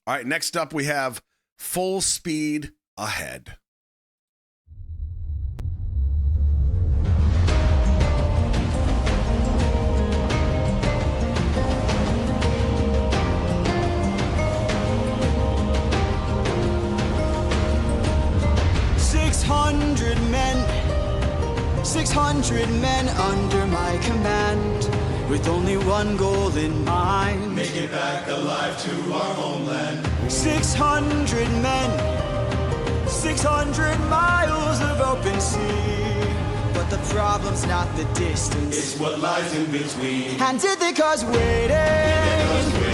All right, next up we have Full Speed Ahead. Six hundred men under my command, with only one goal in mind. Make it back alive to our homeland. 600 men, 600 miles of open sea. But the problem's not the distance, It's what lies in between. and did they cause waiting?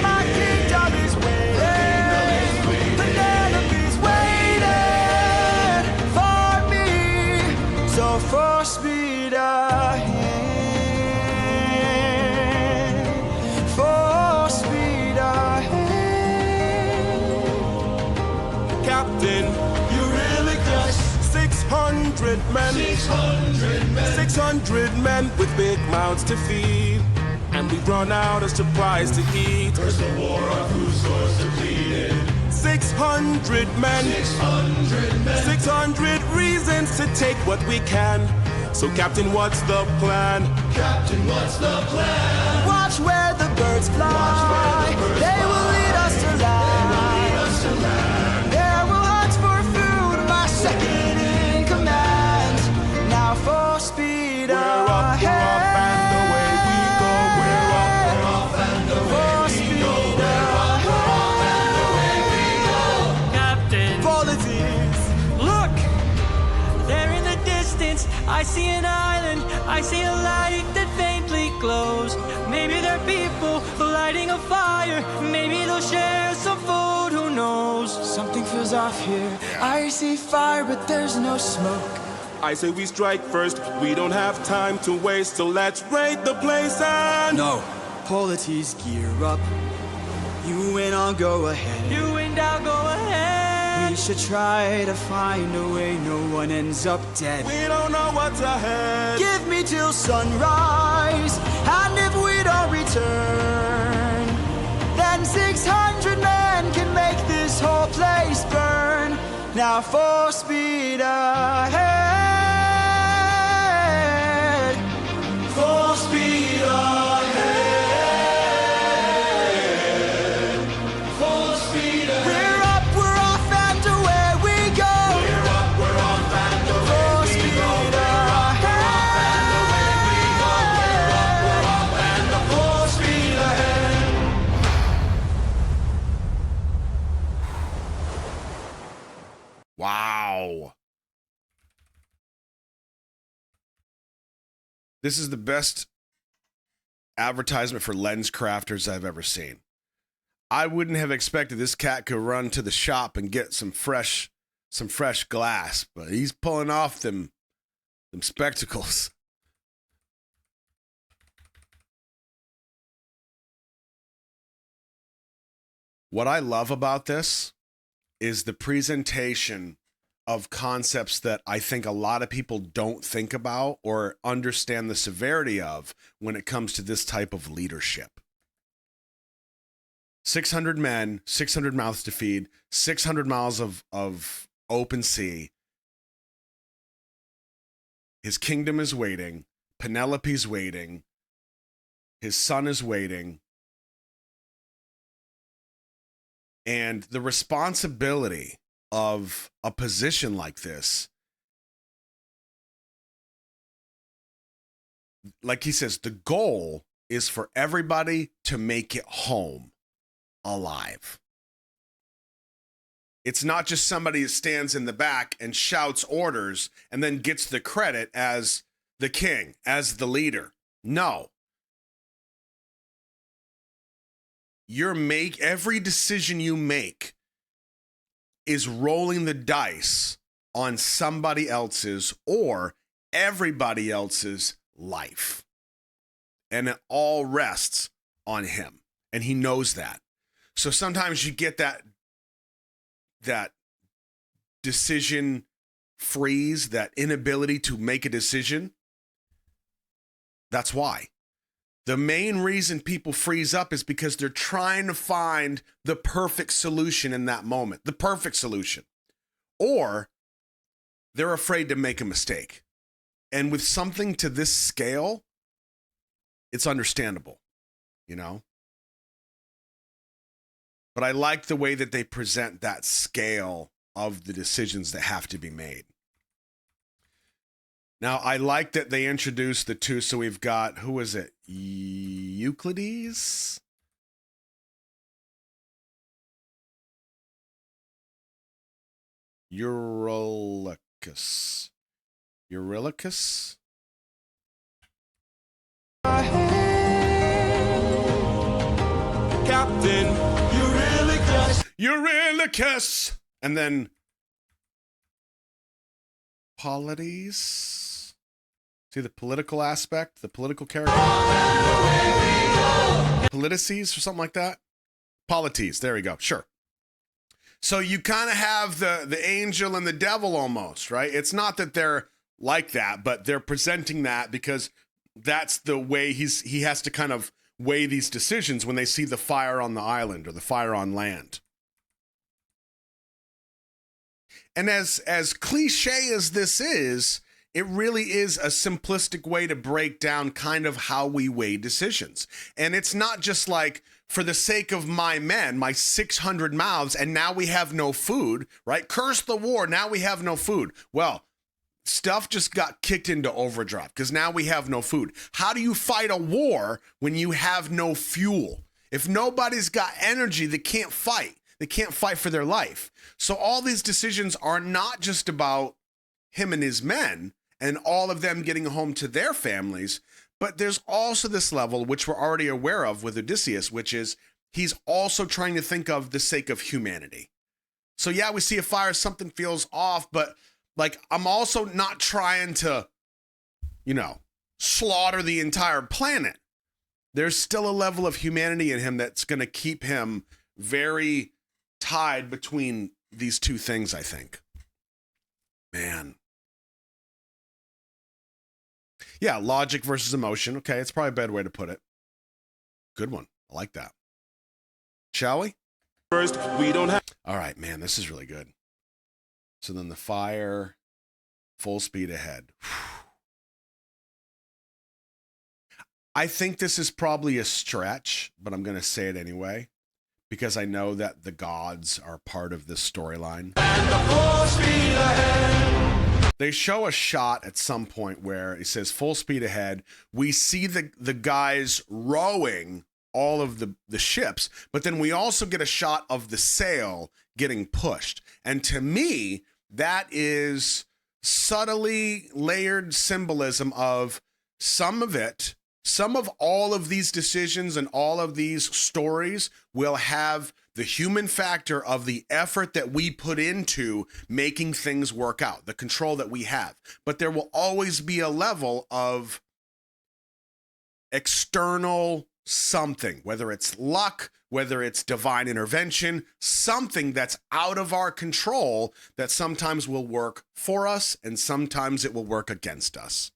My kingdom is waiting. Penelope's waiting for me. So full speed ahead. Full speed ahead. Captain, you really guess 600 men. 600 men. 600 men with big mouths to feed. And we've run out of supplies to eat. First the war of Roscoe's depleted. 600 men. 600 men. 600 reasons to take what we can. So Captain, what's the plan? Captain, what's the plan? Watch where the birds fly. They will lead us to land. There will hunt for food, my second in command. Now full speed We're up, and away we go. We're up, and away we go. We're up, and away we go. Captain, Politics. look! There in the distance, I see an island. I see a light that faintly glows. Maybe they're people lighting a fire. Maybe they'll share some food, who knows? Something feels off here. I see fire, but there's no smoke. I say we strike first. We don't have time to waste, so let's raid the place and... No. Polities, gear up. You win, I'll go ahead. You and I'll go ahead. We should try to find a way no one ends up dead. We don't know what's ahead. Give me till sunrise, and if we don't return, then 600 men can make this whole place burn. Now full speed ahead. Full speed ahead. Full speed ahead. We're up, we're off, and away we go. We're up, we're off, and Full away we speed go. We're up, we're off, and away we go. We're up, we're off, and full speed ahead. Wow. This is the best advertisement for lens crafters I've ever seen. I wouldn't have expected this cat could run to the shop and get some fresh glass, but he's pulling off them spectacles. What I love about this is the presentation of concepts that I think a lot of people don't think about or understand the severity of when it comes to this type of leadership. 600 men, 600 mouths to feed, 600 miles of open sea. His kingdom is waiting. Penelope's waiting. His son is waiting. And the responsibility of a position like this, like he says, the goal is for everybody to make it home alive. It's not just somebody who stands in the back and shouts orders and then gets the credit as the king, as the leader. No. Every decision you make is rolling the dice on somebody else's or everybody else's life. And it all rests on him. And he knows that. So sometimes you get that decision freeze, that inability to make a decision. That's why. The main reason people freeze up is because they're trying to find the perfect solution in that moment, the perfect solution. Or they're afraid to make a mistake. And with something to this scale, it's understandable, you know? But I like the way that they present that scale of the decisions that have to be made. Now, I like that they introduced the two. So we've got, who is it? Euclides? Eurylochus. Eurylochus? Captain, Eurylochus. Eurylochus! And then Polides? See the political aspect, the political character? Politices or something like that? Polites, there we go, sure. So you kind of have the angel and the devil almost, right? It's not that they're like that, but they're presenting that because that's the way he has to kind of weigh these decisions when they see the fire on the island or the fire on land. And as cliche as this is, it really is a simplistic way to break down kind of how we weigh decisions. And it's not just like, for the sake of my men, my 600 mouths, and now we have no food, right? Curse the war, now we have no food. Well, stuff just got kicked into overdrive because now we have no food. How do you fight a war when you have no fuel? If nobody's got energy, they can't fight. They can't fight for their life. So all these decisions are not just about him and his men and all of them getting home to their families, but there's also this level, which we're already aware of with Odysseus, which is he's also trying to think of the sake of humanity. So yeah, we see a fire, something feels off, but like, I'm also not trying to, slaughter the entire planet. There's still a level of humanity in him that's going to keep him very tied between these two things, I think. Man. Yeah, logic versus emotion. Okay, it's probably a bad way to put it. Good one. I like that. Shall we? First, we don't have. All right, man, this is really good. So then the fire, full speed ahead. I think this is probably a stretch, but I'm going to say it anyway, because I know that the gods are part of this storyline. They show a shot at some point where it says full speed ahead. We see the guys rowing all of the ships, but then we also get a shot of the sail getting pushed. And to me, that is subtly layered symbolism of some of all of these decisions and all of these stories will have the human factor of the effort that we put into making things work out, the control that we have. But there will always be a level of external something, whether it's luck, whether it's divine intervention, something that's out of our control that sometimes will work for us and sometimes it will work against us.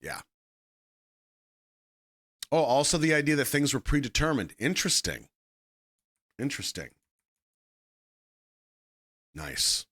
Yeah. Oh, also the idea that things were predetermined. Interesting. Nice.